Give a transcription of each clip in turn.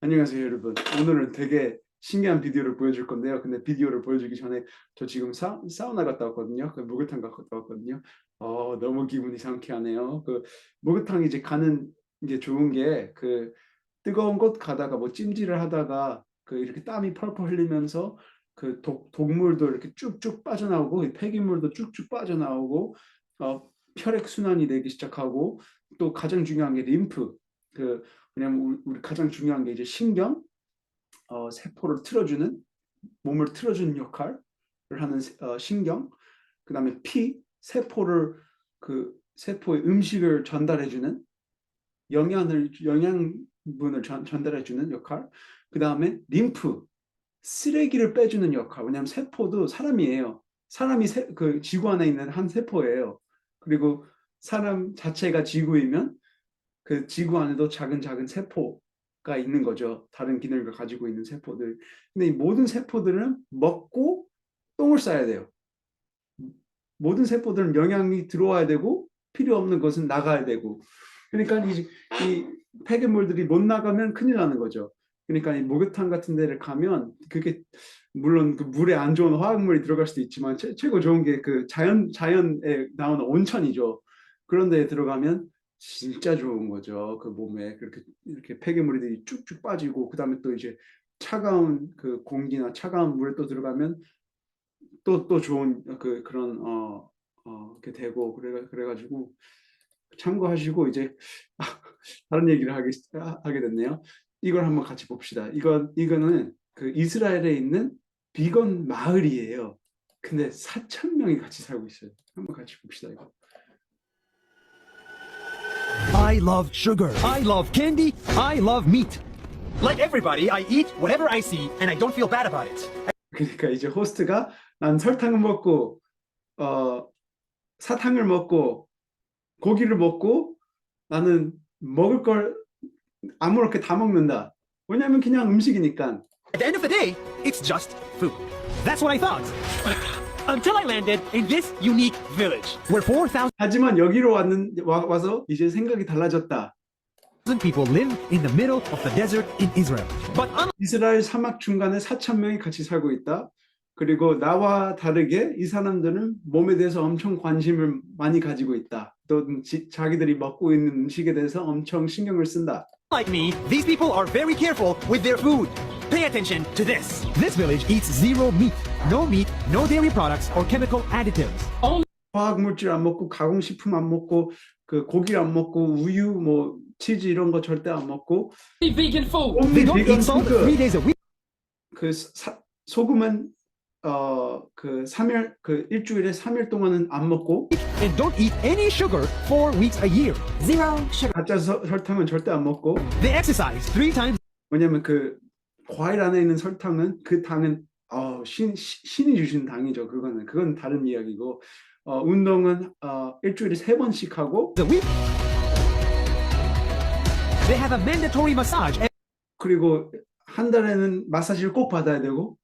안녕하세요, 여러분. 오늘은 되게 신기한 비디오를 보여줄 건데요. 근데 비디오를 보여주기 전에 저 지금 사우나 갔다 왔거든요. 그 목욕탕 갔다 왔거든요. 너무 기분이 상쾌하네요. 그 목욕탕 이제 가는 게 좋은 게 그 뜨거운 곳 가다가 뭐 찜질을 하다가 그 이렇게 땀이 펄펄 흘리면서 그 독물도 이렇게 쭉쭉 빠져나오고 이 폐기물도 쭉쭉 빠져나오고 혈액 순환이 되기 시작하고 또 가장 중요한 게 림프 그 왜냐면 우리 가장 중요한 게 이제 신경, 세포를 틀어주는 몸을 틀어주는 역할을 하는 신경, 그다음에 피, 세포를 그 세포에 음식을 전달해주는 영양분을 전달해주는 역할, 그다음에 림프, 쓰레기를 빼주는 역할. 왜냐하면 세포도 사람이에요. 사람이 그 지구 안에 있는 한 세포예요. 그리고 사람 자체가 지구이면 그 지구 안에도 작은 작은 세포가 있는 거죠. 다른 기능을 가지고 있는 세포들. 근데 이 모든 세포들은 먹고 똥을 싸야 돼요. 모든 세포들은 영양이 들어와야 되고 필요 없는 것은 나가야 되고. 그러니까 이 폐기물들이 못 나가면 큰일 나는 거죠. 그러니까 이 목욕탕 같은 데를 가면 그게 물론 그 물에 안 좋은 화학물이 들어갈 수도 있지만 최고 좋은 게 그 자연에 나오는 온천이죠. 그런 데에 들어가면 진짜 좋은 거죠. 그 몸에 그렇게 이렇게 폐기물들이 쭉쭉 빠지고 그다음에 또 이제 차가운 그 공기나 차가운 물에 또 들어가면 또 좋은 그런 이렇게 되고 그래가지고 참고하시고 이제 다른 얘기를 하게 됐네요. 이걸 한번 같이 봅시다. 이거는 그 이스라엘에 있는 비건 마을이에요. 근데 4천 명이 같이 살고 있어요. 한번 같이 봅시다 이거. I love sugar. I love candy. I love meat. Like everybody, I eat whatever I see and I don't feel bad about it. 그러니까 이제 호스트가 난 설탕을 먹고 사탕을 먹고 고기를 먹고 나는 먹을 걸 아무렇게 다 먹는다. 왜냐면 그냥 음식이니까. At the end of the day, it's just food. That's what I thought. Until I landed in this unique village where 4,000 하지만 여기로 와서 이제 생각이 달라졌다. people live in the middle of the desert in Israel. But 이스라엘 사막 중간에 4천 명이 같이 살고 있다. 그리고 나와 다르게 이 사람들은 몸에 대해서 엄청 관심을 많이 가지고 있다. 또 자기들이 먹고 있는 음식에 대해서 엄청 신경을 쓴다. Like me, these people are very careful with their food. Pay attention to this. This village eats zero meat. No meat, no dairy products or chemical additives. 화학 물질 안 먹고 가공식품 안 먹고 그 고기 안 먹고 우유 뭐 치즈 이런 거 절대 안 먹고 vegan food. They don't eat salt 3 days a week. 그 소금은 일주일에 3일 동안은 안 먹고 And don't eat any sugar 4 weeks a year. Zero sugar. 가짜 설탕은 절대 안 먹고 They exercise 3 times. 왜냐면 그 과일 안에 있는 설탕은 그 당은 신이 주신 당이죠. 그건 다른 이야기고 운동은 일주일에 3번씩 하고 A week. They have a mandatory massage 그리고 한 달에는 마사지를 꼭 받아야 되고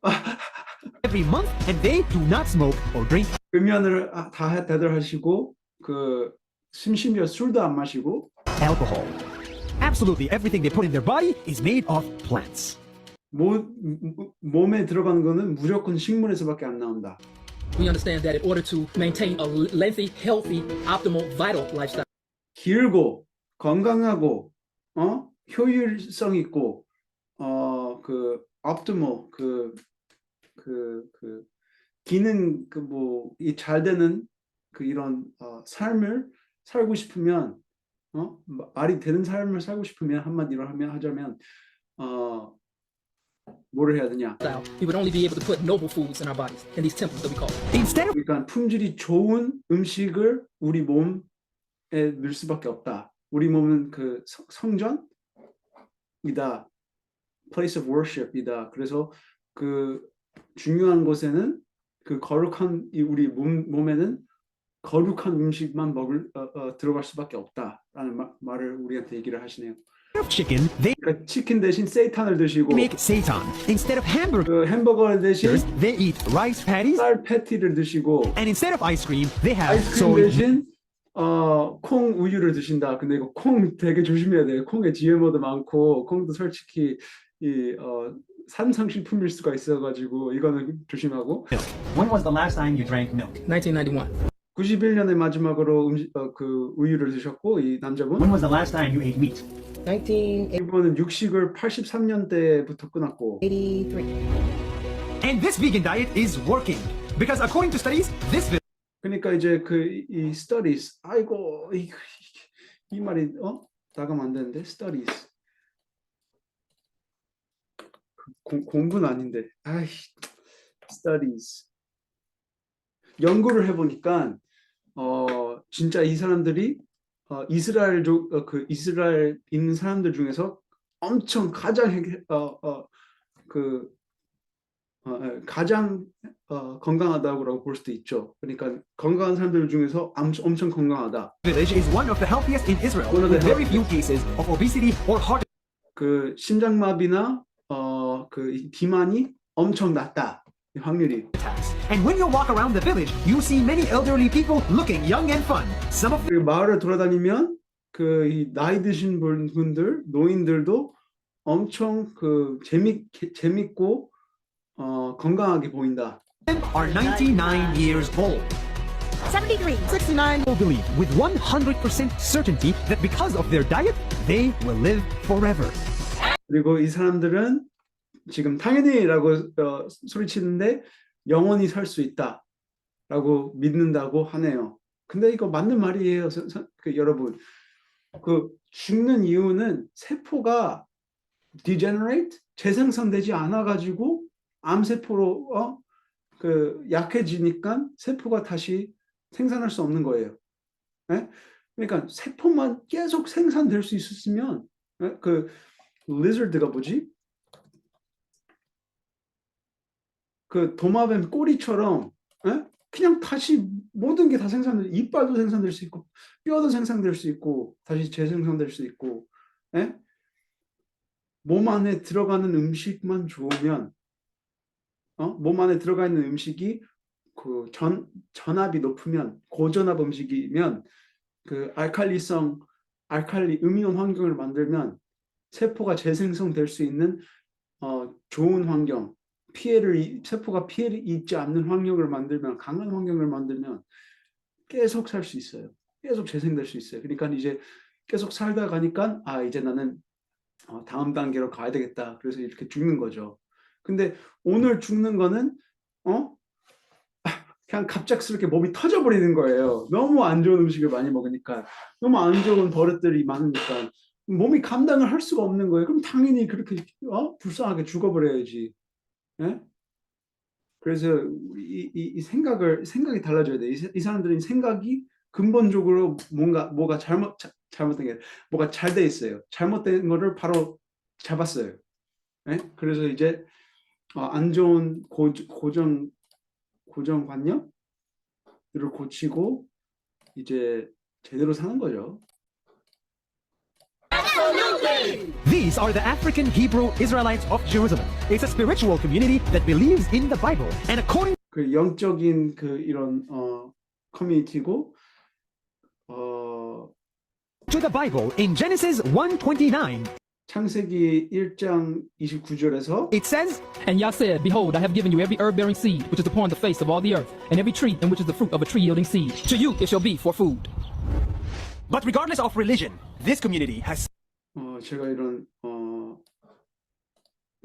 every month and they do not smoke or drink 금연을 다들 하시고 그 심지어 술도 안 마시고 alcohol. Absolutely everything they put in their body is made of plants. 몸에 들어가는 거는 무조건 식물에서밖에 안 나온다. We understand that in order to maintain a lengthy, healthy, optimal, vital lifestyle, 길고 건강하고 효율성 있고 그 optimal 그 기능 이 잘 되는 그 이런 삶을 살고 싶으면 말이 되는 삶을 살고 싶으면 한마디로 하자면 뭐를 해야 되냐? we would only be able to put noble foods in our bodies, in these temples that we call. Instead of 그러니까 품질이 좋은 음식을 우리 몸에 넣을 수밖에 없다. 우리 몸은 그 성전이다, place of worship이다. 그래서 그 중요한 곳에는 그 거룩한 우리 몸에는 거룩한 음식만 들어갈 수밖에 없다라는 말을 우리한테 얘기를 하시네요. chicken, they 그러니까 치킨 대신 세이탄을 드시고 make seitan. Instead of hamburgers, 그 햄버거 대신 they eat rice patties. 쌀 패티를 드시고 And instead of ice cream, they have 아이스크림 soy. 대신 콩 우유를 드신다. 근데 이거 콩 되게 조심해야 돼요. 콩에 GMO도 많고 콩도 솔직히 산성식품일 수가 있어가지고 이거는 조심하고. When was the last time you drank milk? 1991. 91년에 마지막으로 그 우유를 드셨고 이 남자분. When was the last time you ate meat? 1983. 이분은 육식을 83년대부터 끊었고. And this vegan diet is working because according to studies, this 그러니까 이제 이 studies, 아이고 이 말이 나가면 안 되는데 studies 공부는 아닌데 studies 연구를 해보니까 진짜 이 사람들이 이스라엘 있는 사람들 중에서 엄청 가장 건강하다고 볼 수도 있죠. 그러니까 건강한 사람들 중에서 엄청 건강하다. village is one of the healthiest in Israel, One of the with very few cases of obesity or heart 그 심장마비나 그 비만이 엄청 낮다. 이 확률이. attacks. And when you walk around the village, you see many elderly people looking young and fun. Some of 그리고 마을을 돌아다니면 이 나이 드신 분들, 노인들도 엄청 재밌고 건강하게 보인다. them are 99 years old. 73, 69. People believe with 100% certainty that because of their diet, they will live forever. 그리고 이 사람들은 지금 당연히라고 소리치는데 영원히 살 수 있다라고 믿는다고 하네요. 근데 이거 맞는 말이에요, 여러분. 죽는 이유는 세포가 degenerate, 재생산되지 않아가지고 암세포로 약해지니까 세포가 다시 생산할 수 없는 거예요. 네? 그러니까 세포만 계속 생산될 수 있었으면 그 lizard가 뭐지? 그 도마뱀 꼬리처럼 그냥 다시 모든 게 다 생산될, 이빨도 생산될 수 있고 뼈도 생산될 수 있고 다시 재생산될 수 있고 몸 안에 들어가는 음식만 좋으면 몸 안에 들어가 있는 음식이 그 전압이 높으면 고전압 음식이면 그 알칼리 음이온 환경을 만들면 세포가 재생성될 수 있는 좋은 환경, 세포가 피해를 입지 않는 환경을 만들면, 강한 환경을 만들면 계속 살 수 있어요. 계속 재생될 수 있어요. 그러니까 이제 계속 살다 가니까 이제 나는 다음 단계로 가야 되겠다. 그래서 이렇게 죽는 거죠. 근데 오늘 죽는 거는 그냥 갑작스럽게 몸이 터져버리는 거예요. 너무 안 좋은 음식을 많이 먹으니까, 너무 안 좋은 버릇들이 많으니까 몸이 감당을 할 수가 없는 거예요. 그럼 당연히 그렇게 불쌍하게 죽어버려야지. 예? 그래서 이 생각이 달라져야 돼. 이 사람들은 생각이 근본적으로 뭐가 잘못된 게 뭐가 잘 돼 있어요. 잘못된 거를 바로 잡았어요. 예? 그래서 이제 안 좋은 고정관념들을 고치고 이제 제대로 사는 거죠. These are the African Hebrew Israelites of Jerusalem. It's a spiritual community that believes in the Bible. And according 그 영적인 이런 커뮤니티고 to the Bible, in Genesis 1:29, 창세기 1장 29절에서 it says, And Yah said, Behold, I have given you every herb-bearing seed which is upon the face of all the earth, and every tree in which is the fruit of a tree yielding seed. To you it shall be for food. but regardless of religion, this community has 제가 이런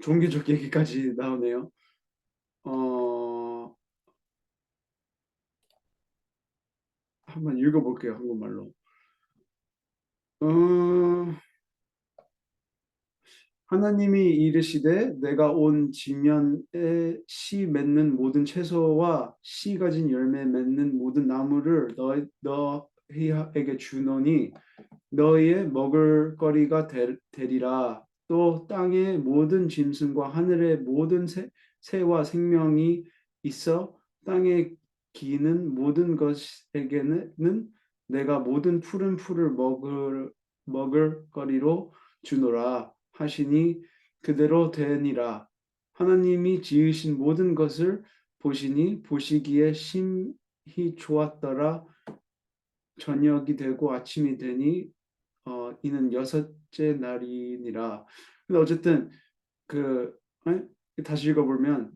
종교적 얘기까지 나오네요. 한번 읽어볼게요, 한국말로. 하나님이 이르시되 내가 온 지면에 씨 맺는 모든 채소와 씨 가진 열매 맺는 모든 나무를 너희에게 주노니 너희의 먹을거리가 되리라. 또 땅의 모든 짐승과 하늘의 모든 새와 생명이 있어 땅에 기는 모든 것에게는 내가 모든 푸른 풀을 먹을거리로 주노라 하시니 그대로 되니라. 하나님이 지으신 모든 것을 보시니 보시기에 심히 좋았더라. 저녁이 되고 아침이 되니 이는 여섯째 날이니라. 근데 어쨌든 그 다시 읽어보면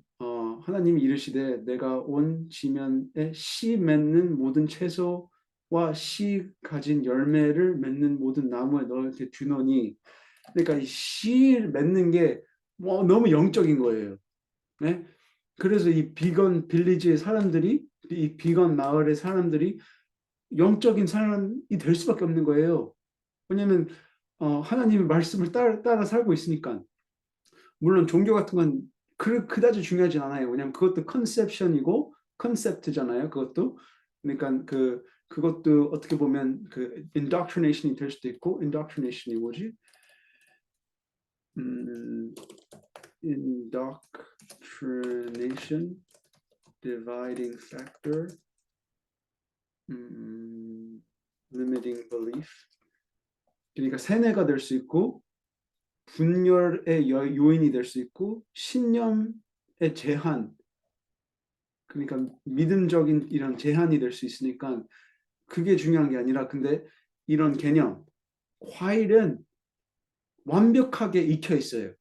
하나님이 이르시되 내가 온 지면에 씨 맺는 모든 채소와 씨 가진 열매를 맺는 모든 나무에 너한테 주노니. 그러니까 이 씨 맺는 게 너무 영적인 거예요. 네? 그래서 이 비건 빌리지의 사람들이 이 비건 마을의 사람들이 영적인 사람이 될 수밖에 없는 거예요. 왜냐하면 하나님의 말씀을 따라 살고 있으니까. 물론 종교 같은 건 그다지 중요하진 않아요. 왜냐하면 그것도 컨셉션이고 컨셉트잖아요. 그것도. 그러니까 그것도 어떻게 보면 그 indoctrination이 될 수도 있고. indoctrination이 뭐지? indoctrination, dividing factor, limiting belief. 그러니까 세뇌가 될 수 있고 분열의 요인이 될 수 있고 신념의 제한, 그러니까 믿음적인 이런 제한이 될 수 있으니까 그게 중요한 게 아니라, 근데 이런 개념, 과일은 완벽하게 익혀 있어요.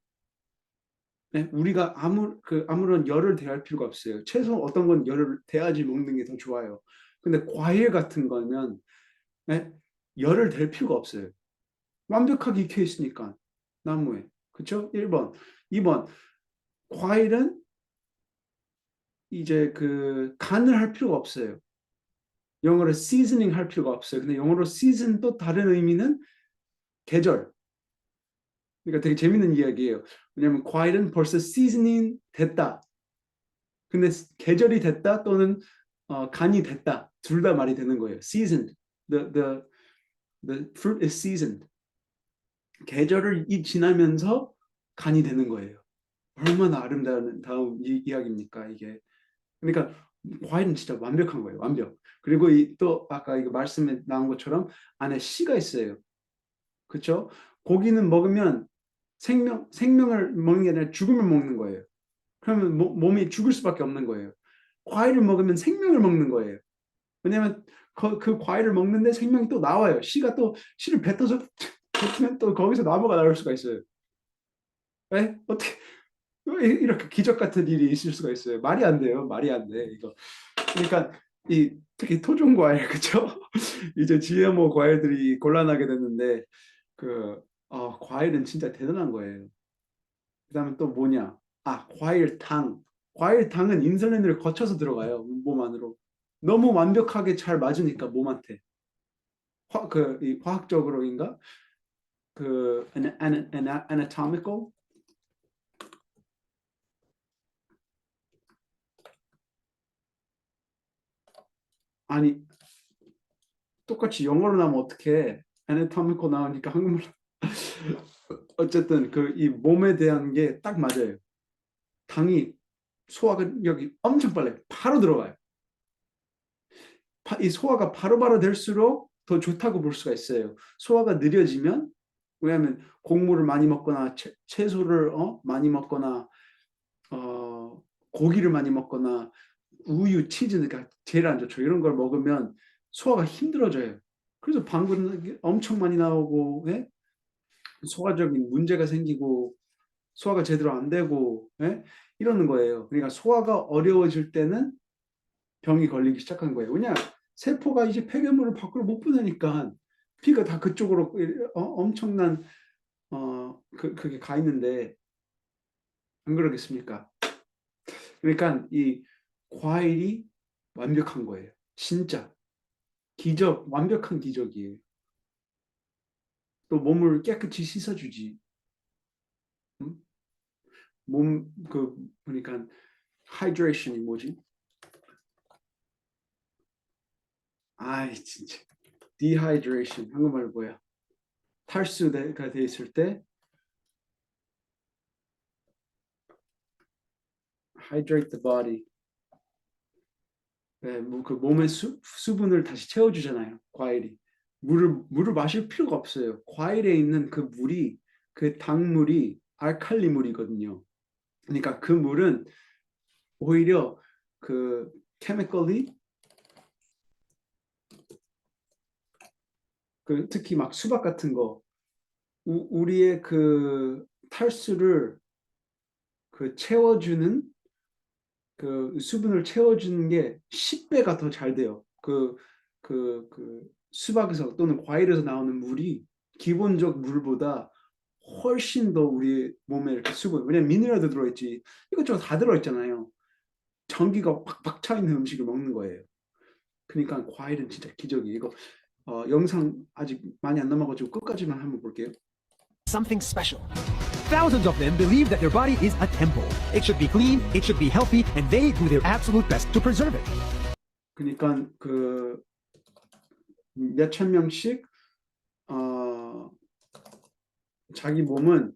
네? 우리가 아무런 열을 대할 필요가 없어요. 채소 어떤 건 열을 대야지 먹는 게 더 좋아요. 근데 과일 같은 거면 네? 열을 댈 필요가 없어요. 완벽하게 익혀 있으니까 나무에. 그렇죠? 1번. 2번. 과일은 이제 간을 할 필요가 없어요. 영어로 seasoning 할 필요가 없어요. 근데 영어로 season 또 다른 의미는 계절. 그러니까 되게 재밌는 이야기예요. 왜냐하면 과일은 벌써 seasoning 됐다. 근데 계절이 됐다 또는 간이 됐다. 둘 다 말이 되는 거예요. seasoned. The fruit is seasoned. 계절을 지나면서 간이 되는 거예요. 얼마나 아름다운 이야기입니까 이게. 그러니까 과일은 진짜 완벽한 거예요. 완벽. 그리고 또 아까 이거 말씀에 나온 것처럼 안에 씨가 있어요. 그렇죠? 고기는 먹으면 생명을 먹는 게 아니라 죽음을 먹는 거예요. 그러면 몸이 죽을 수밖에 없는 거예요. 과일을 먹으면 생명을 먹는 거예요. 왜냐하면 그 과일을 먹는데 생명이 또 나와요. 씨를 뱉으면 또 거기서 나무가 나올 수가 있어요. 왜? 어떻게 이렇게 기적 같은 일이 있을 수가 있어요. 말이 안 돼요. 말이 안 돼. 이거. 그러니까 특히 토종 과일, 그렇죠? 이제 GMO 과일들이 곤란하게 됐는데 과일은 진짜 대단한 거예요. 그다음에 또 뭐냐? 과일당. 과일당은 인슐린을 거쳐서 들어가요. 몸 안으로. 너무 완벽하게 잘 맞으니까 몸한테. 화학적으로인가? anatomical. 아니, 똑같이 영어로 나오면 어떻게 anatomical 나오니까 한국말로. 어쨌든 이 몸에 대한 게 딱 맞아요. 당이 소화력이 엄청 빨라요. 바로 들어가요. 이 소화가 바로바로 될수록 더 좋다고 볼 수가 있어요. 소화가 느려지면, 왜냐하면 곡물을 많이 먹거나 채소를 많이 먹거나 고기를 많이 먹거나 우유, 치즈가 제일 안 좋죠. 이런 걸 먹으면 소화가 힘들어져요. 그래서 방구는 엄청 많이 나오고, 예? 소화적인 문제가 생기고 소화가 제대로 안 되고, 예? 이러는 거예요. 그러니까 소화가 어려워질 때는 병이 걸리기 시작한 거예요. 왜냐? 세포가 이제 폐괴물을 밖으로 못 보내니까 피가 다 그쪽으로 엄청난 그게 가 있는데 안 그러겠습니까? 그러니까 이 과일이 완벽한 거예요. 진짜 기적, 완벽한 기적이에요. 또 몸을 깨끗이 씻어주지. 응? 그러니까 하이드레이션이 뭐지? 아이 진짜 dehydration 한국말로 뭐야? 탈수가 돼 있을 때 hydrate the body. 네, 그 몸의 수분을 다시 채워주잖아요. 과일이. 물을 마실 필요가 없어요. 과일에 있는 그 물이, 그 당물이 알칼리 물이거든요. 그러니까 그 물은 오히려 그 chemically 그 특히 막 수박 같은 거 우리의 그 탈수를 그 채워주는 그 수분을 채워주는 게 10배가 더 잘 돼요. 그 수박에서 또는 과일에서 나오는 물이 기본적 물보다 훨씬 더 우리 몸에 이렇게 수분, 왜냐면 미네랄도 들어있지, 이것저것 다 들어있잖아요. 전기가 팍팍 차 있는 음식을 먹는 거예요. 그러니까 과일은 진짜 기적이에요. 이거 영상 아직 많이 안 남아가지고 끝까지만 한번 볼게요. Something special. Thousands of them believe that their body is a temple. It should be clean, it should be healthy, and they do their absolute best to preserve it. 그러니까 그 몇천 명씩 자기 몸은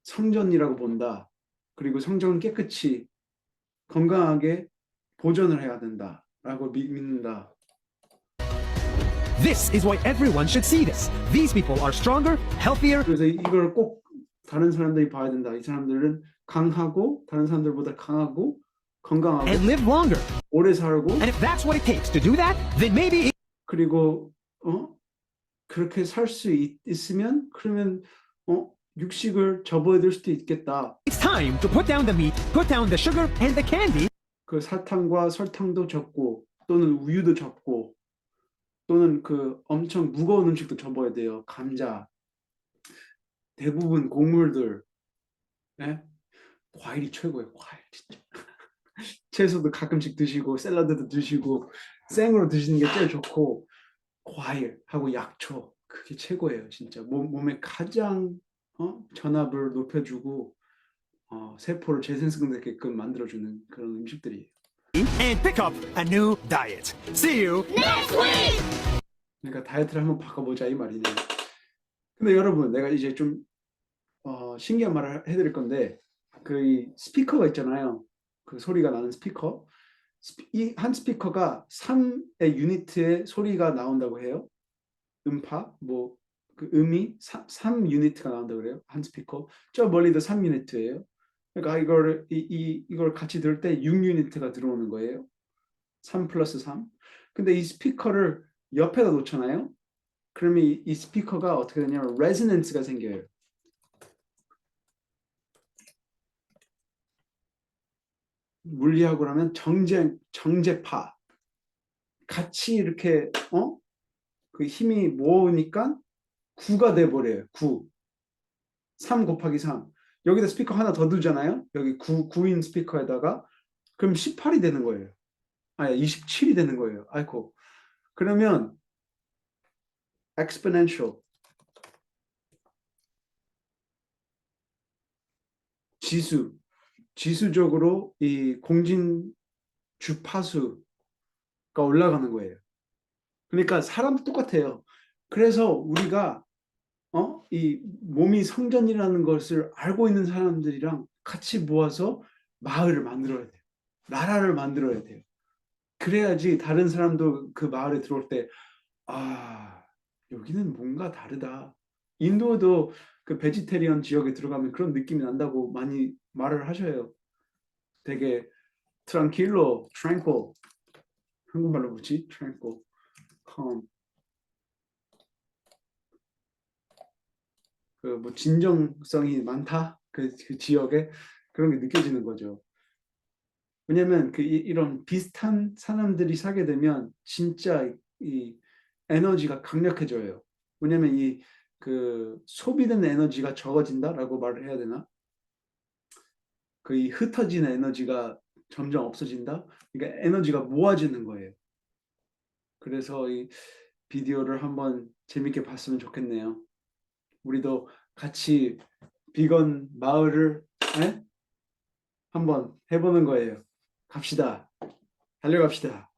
성전이라고 본다. 그리고 성전은 깨끗이 건강하게 보존을 해야 된다라고 믿는다. This is why everyone should see this. These people are stronger, healthier, 그래서 이걸 꼭 다른 사람들이 봐야 된다. 이 사람들은 강하고 다른 사람들보다 강하고 건강하고 and live longer. 오래 살고 And if that's what it takes to do that, then maybe 그리고 그렇게 살 수 있으면 그러면 육식을 접어야 될 수도 있겠다. it's time to put down the meat, put down the sugar and the candy, 그 사탕과 설탕도 접고 또는 우유도 접고 또는 그 엄청 무거운 음식도 접어야 돼요. 감자, 대부분 곡물들, 예? 과일이 최고예요. 과일 진짜. 채소도 가끔씩 드시고 샐러드도 드시고 생으로 드시는 게 제일 좋고 과일하고 약초 그게 최고예요. 진짜 몸에 가장 전압을 높여주고 세포를 재생성되게끔 만들어주는 그런 음식들이에요. and pick up a new diet. See you. 그러니까 다이어트를 한번 바꿔보자 이 말이네요. 근데 여러분 내가 이제 좀 신기한 말을 해드릴 건데 그 이 스피커가 있잖아요. 그 소리가 나는 스피커. 이 한 스피커가 3의 유니트의 소리가 나온다고 해요. 음파 뭐 그 음이 3 유니트가 나온다고 그래요. 한 스피커. 저 멀리도 3 유니트예요. 그러니까 이걸 같이 들을 때 6 유니트가 들어오는 거예요. 3 플러스 3. 근데 이 스피커를 옆에다 놓잖아요. 그러면 이 스피커가 어떻게 되냐면 레저넌스가 생겨요. 물리학으로 하면 정제파. 같이 이렇게 그 힘이 모으니까 9가 돼 버려요. 9. 3 곱하기 3. 여기다 스피커 하나 더 두잖아요. 여기 9인 스피커에다가 그럼 18이 되는 거예요. 아니 27이 되는 거예요. 아이고. 그러면 exponential 지수적으로 이 공진 주파수가 올라가는 거예요. 그러니까 사람도 똑같아요. 그래서 우리가 이 몸이 성전이라는 것을 알고 있는 사람들이랑 같이 모아서 마을을 만들어야 돼요. 나라를 만들어야 돼요. 그래야지 다른 사람도 그 마을에 들어올 때 여기는 뭔가 다르다. 인도도 그 베지테리언 지역에 들어가면 그런 느낌이 난다고 많이 말을 하셔요. 되게 tranquilo, tranquil. 한국말로 뭐지? tranquil, calm. 그 뭐 진정성이 많다. 그 지역에 그런 게 느껴지는 거죠. 왜냐면 이런 비슷한 사람들이 사게 되면 진짜 이 에너지가 강력해져요. 왜냐면 그 소비되는 에너지가 적어진다라고 말을 해야 되나? 그 이 흩어지는 에너지가 점점 없어진다. 그러니까 에너지가 모아지는 거예요. 그래서 이 비디오를 한번 재밌게 봤으면 좋겠네요. 우리도 같이 비건 마을을 한번 해보는 거예요. 갑시다. 달려갑시다.